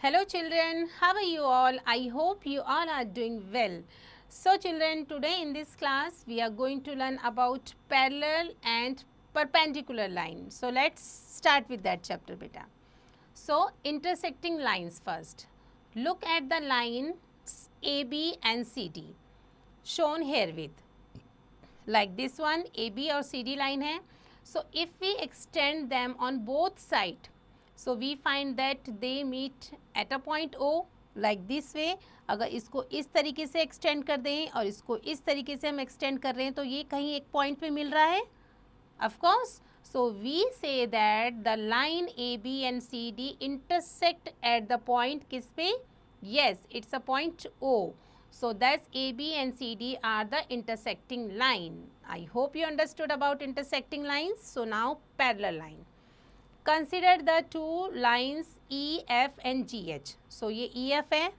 Hello children, how are you all? I hope you all are doing well. So children, today in this class we are going to learn about parallel and perpendicular line. So let's start with that chapter beta. So intersecting lines first. Look at the lines AB and CD shown here with. Like this one AB और CD line है. So if we extend them on both sides, so we find that they meet at a point O like this way. अगर इसको इस तरीके से extend कर दें और इसको इस तरीके से हम extend कर रहे हैं तो ये कहीं एक point पे मिल रहा है. Of course. So we say that the line AB and CD intersect at the point किस पे? Yes, it's a point O. So thus AB and CD are the intersecting line. I hope you understood about intersecting lines. So now parallel line. Consider the two lines EF and GH. So ये EF है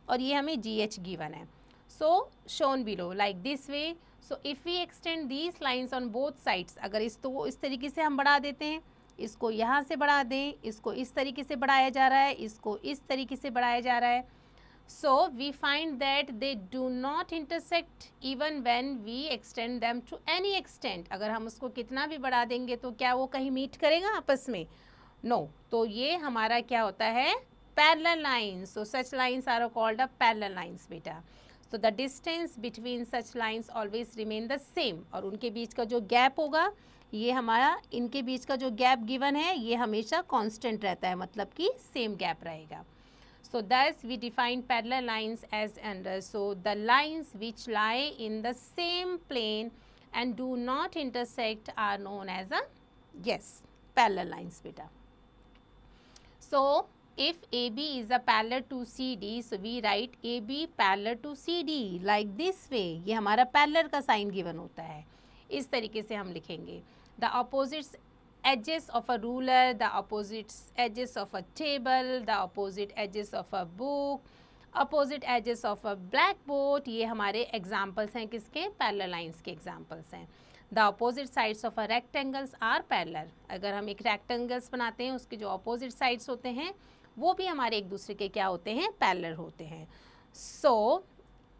और ये हमें GH given है. So shown below like this way. So if we extend these lines on both sides, अगर इसको इस तरीके से हम बढ़ा देते हैं, इसको यहाँ से बढ़ा दें, इसको इस तरीके से बढ़ाया जा रहा है, इसको इस तरीके से बढ़ाया जा रहा है. So we find that they do not intersect even when we extend them to any extent. अगर हम उसको कितना भी बढ़ा देंगे तो क्या वो कहीं मीट करेगा आपस में? No. तो ये हमारा क्या होता है? Parallel lines. So such lines are called a parallel lines बेटा. So the distance between such lines always remain the same. और उनके बीच का जो गैप होगा ये हमारा इनके बीच का जो गैप गिवन है ये हमेशा कांस्टेंट रहता है, मतलब कि सेम गैप रहेगा. So thus we define parallel lines as under. So the lines which lie in the same plane and do not intersect are known as a parallel lines beta. So if AB is a parallel to CD, so we write AB parallel to CD like this way. ये हमारा parallel का sign given होता है. इस तरीके से हम लिखेंगे. The opposites edges of a ruler, the opposite edges of a table, the opposite edges of a book, opposite edges of a blackboard. ये हमारे examples हैं किसके? Parallel lines के examples हैं. The opposite sides of a rectangles are parallel. अगर हम एक rectangles बनाते हैं उसके जो opposite sides होते हैं वो भी हमारे एक दूसरे के क्या होते हैं? Parallel होते हैं. So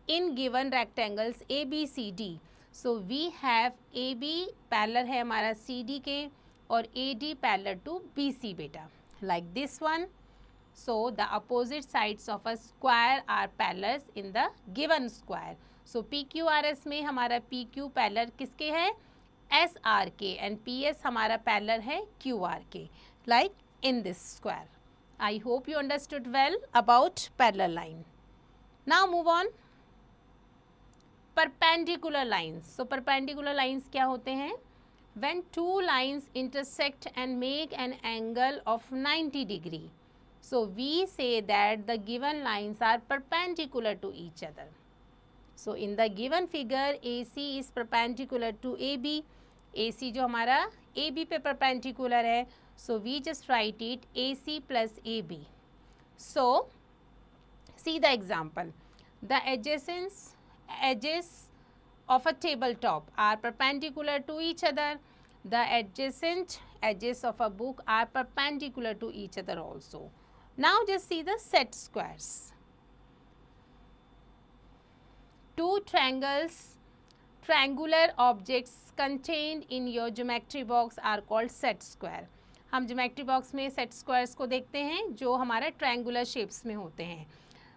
in given rectangles ABCD, so we have AB parallel है हमारा CD के और AD parallel to BC बेटा, like this one. So the opposite sides of a square are parallel in the given square. So PQRS में हमारा PQ parallel किसके है? SRK and PS हमारा parallel है QRK, like in this square. I hope you understood well about parallel line. Now move on. Perpendicular lines. So perpendicular lines क्या होते हैं? When two lines intersect and make an angle of 90 degree, so we say that the given lines are perpendicular to each other. So in the given figure AC is perpendicular to AB. AC जो हमारा AB पे perpendicular है, so we just write it AC plus AB. So see the example. The edges of a tabletop are perpendicular to each other. The adjacent edges of a book are perpendicular to each other also. Now just see the set squares. Two triangular objects contained in your geometry box are called set square. हम geometry box में set squares को देखते हैं जो हमारा triangular shapes में होते हैं.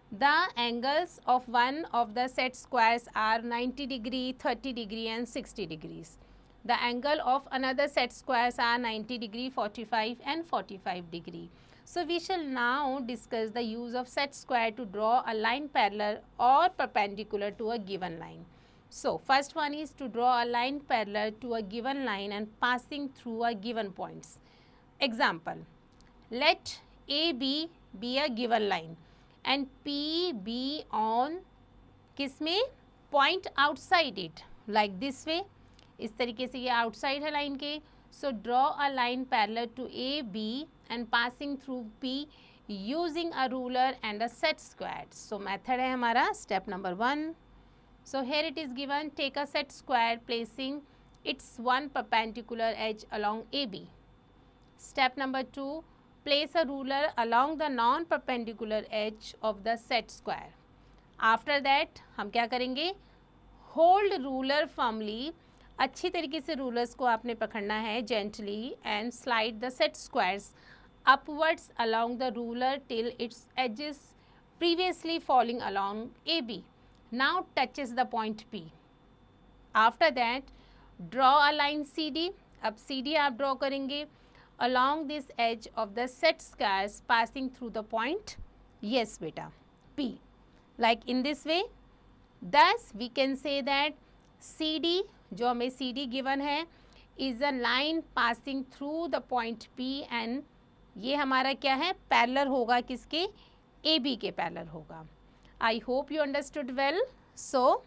The angles of one of the set squares are 90 degree, 30 degree and 60 degrees. The angle of another set squares are 90 degree, 45 and 45 degree. So we shall now discuss the use of set square to draw a line parallel or perpendicular to a given line. So first one is to draw a line parallel to a given line and passing through a given points. Example, let AB be a given line and P be on किस में? Point outside it like this way. इस तरीके से ये outside है line के. So draw a line parallel to AB and passing through P using a ruler and a set square. So method है हमारा step number 1. So here it is given, take a set square placing its one perpendicular edge along AB. Step number 2, place a ruler along the non-perpendicular edge of the set square. After that हम क्या करेंगे, hold ruler firmly, अच्छी तरीके से rulers को आपने पकड़ना है gently and slide the set squares upwards along the ruler till its edges previously falling along AB now touches the point P. After that draw a line CD. अब CD आप draw करेंगे along this edge of the set squares passing through the point, yes beta, P, like in this way. Thus we can say that CD, जो हमें CD given है, is a line passing through the point P and ये हमारा क्या है, parallel होगा किसके, AB के पैरेलल होगा. I hope you understood well. So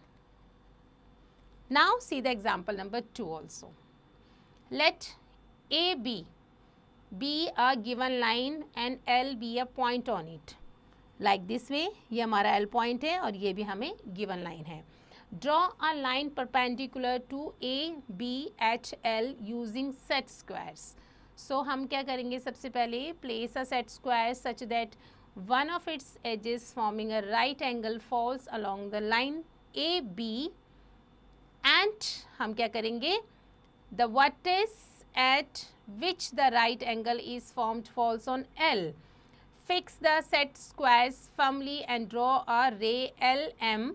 now see the example number 2 also. Let AB be a given line and L be a point on it. Like this way, ये हमारा L point है और ये भी हमें given line है. Draw a line perpendicular to A, B at L using set squares. So हम क्या करेंगे, सबसे पहले place a set square such that one of its edges forming a right angle falls along the line AB and हम क्या करेंगे, the vertex at which the right angle is formed falls on L. Fix the set squares firmly and draw a ray LM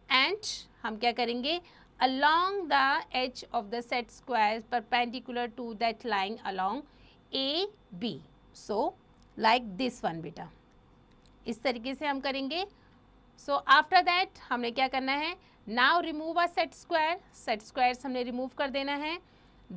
and हम क्या करेंगे, along the edge of the set squares perpendicular to that line along AB. So like this one बेटा, इस तरीके से हम करेंगे. So after that हमने क्या करना है, now remove a set square. Set squares हमने remove कर देना है.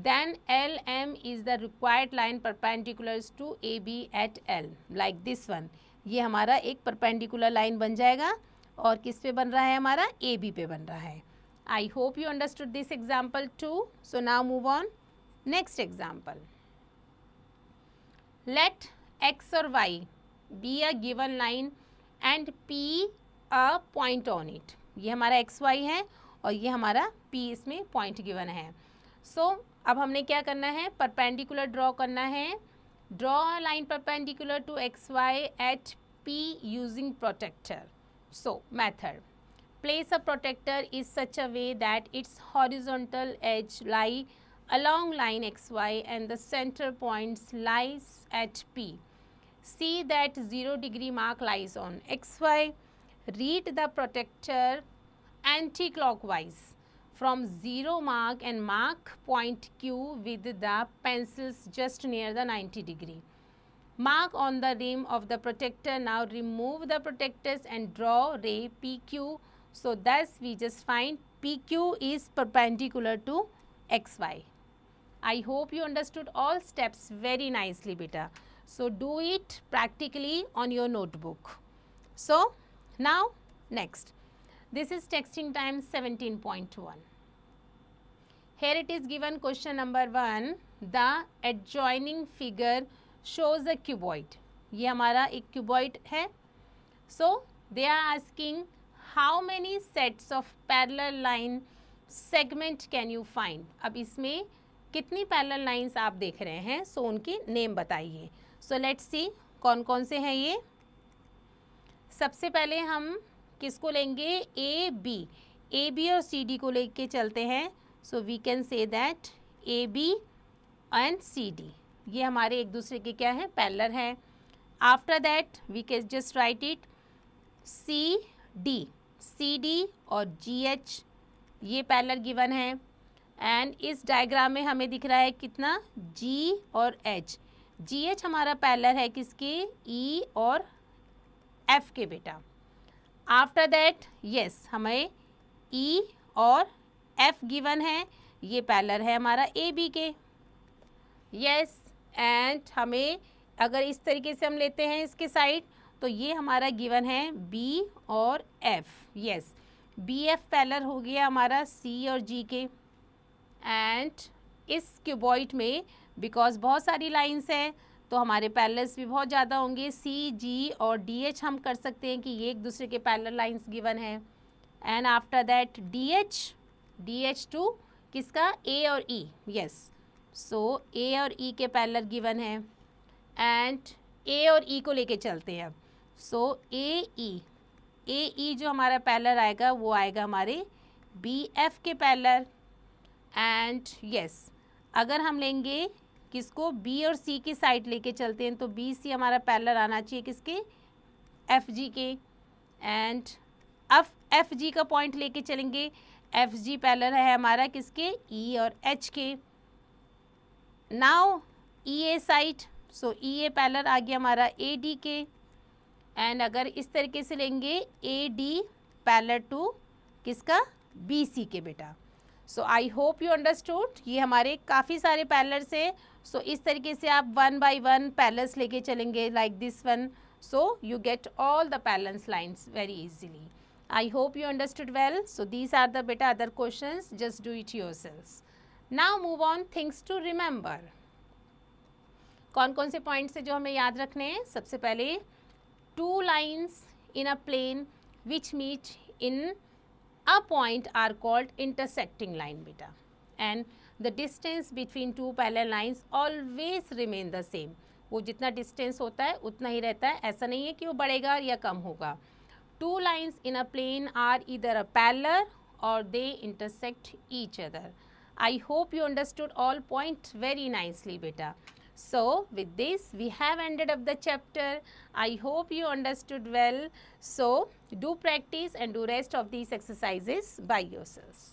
Then LM is the required line perpendicular to AB at L, like this one. ये हमारा एक perpendicular line बन जाएगा और किस पे बन रहा है, हमारा AB पे बन रहा है. I hope you understood this example too. So now move on. Next example. Let X or Y be a given line and P a point on it. ये हमारा XY है और ये हमारा P इसमें point given है. So अब हमने क्या करना है, परपेंडिकुलर ड्रॉ करना है. Draw a line perpendicular to XY at P using protractor. So method, place a protractor is such a way that its horizontal edge lie along line XY and the center points lies at P. See that 0 degree mark lies on XY. Read the protector anti-clockwise from 0 mark and mark point Q with the pencils just near the 90 degree. Mark on the rim of the protector. Now remove the protectors and draw ray PQ. So thus we just find PQ is perpendicular to XY. I hope you understood all steps very nicely beta. So do it practically on your notebook. So now next. This is texting time 17.1. Here it is given question number 1. The adjoining figure shows a cuboid. ये हमारा एक cuboid है. So they are asking how many sets of parallel line segment can you find. अब इसमें कितनी parallel lines आप देख रहे हैं, so उनकी name बताइए. So let's see कौन कौन से हैं ये. सबसे पहले हम किसको लेंगे, ए बी और सी डी को लेके चलते हैं. So we can say that A B and C D ये हमारे एक दूसरे के क्या है, पैरेलल है. After that we can just write it C D और जी एच ये पैरेलल गिवन है. एंड इस डायग्राम में हमें दिख रहा है कितना, जी और एच. जी एच हमारा पैरेलल है किसके, ई और एफ के बेटा. आफ्टर दैट यस हमें ई और एफ गिवन है, ये पैरेलल है हमारा ए बी के. यस एंड हमें अगर इस तरीके से हम लेते हैं इसके साइड तो ये हमारा गिवन है बी और F. Yes B F parallel हो गया हमारा सी और जी के. एंड इस क्यूबॉइड में बिकॉज बहुत सारी लाइंस हैं तो हमारे पैरेलल्स भी बहुत ज़्यादा होंगे. सी जी और डी एच हम कर सकते हैं कि ये एक दूसरे के पैरेलल लाइंस गिवन है. And after that D H two किसका, ए और ई. यस सो ए और ई के पैरेलल गिवन है. एंड ए और ई को लेके चलते हैं. सो ए ई जो हमारा पैरेलल आएगा वो आएगा हमारे बी एफ के पैरेलल. एंड यस, अगर हम लेंगे किसको, बी और सी की साइड लेके चलते हैं तो बी सी हमारा पैरेलल आना चाहिए किसके, एफ जी के. एंड अब एफ जी का पॉइंट लेके चलेंगे, एफ जी पैरेलल है हमारा किसके, ई और एच के. नाउ ई ए साइड, सो ई ए पैरेलल आ गया हमारा ए डी के. एंड अगर इस तरीके से लेंगे ए डी पैरेलल टू किसका, बी सी के बेटा. सो आई होप यू अंडरस्टूड. ये हमारे काफ़ी सारे पैरेलल्स है. सो इस तरीके से आप 1 by 1 पैरेलल्स लेके चलेंगे like this one. So you get all the parallel lines very easily. I hope you understood well. So these are the beta other questions. Just do it yourselves. Now move on things to remember. कौन कौन से points है जो हमें याद रखने हैं. सबसे पहले two lines in a plane which meet in a point are called intersecting line beta. And the distance between two parallel lines always remain the same. वो जितना डिस्टेंस होता है उतना ही रहता है, ऐसा नहीं है कि वो बढ़ेगा या कम होगा. Two lines in a plane are either a parallel और they intersect each other. I hope you understood all point very nicely बेटा. So with this we have ended up the chapter. I hope you understood well. So do practice and do rest of these exercises by yourselves.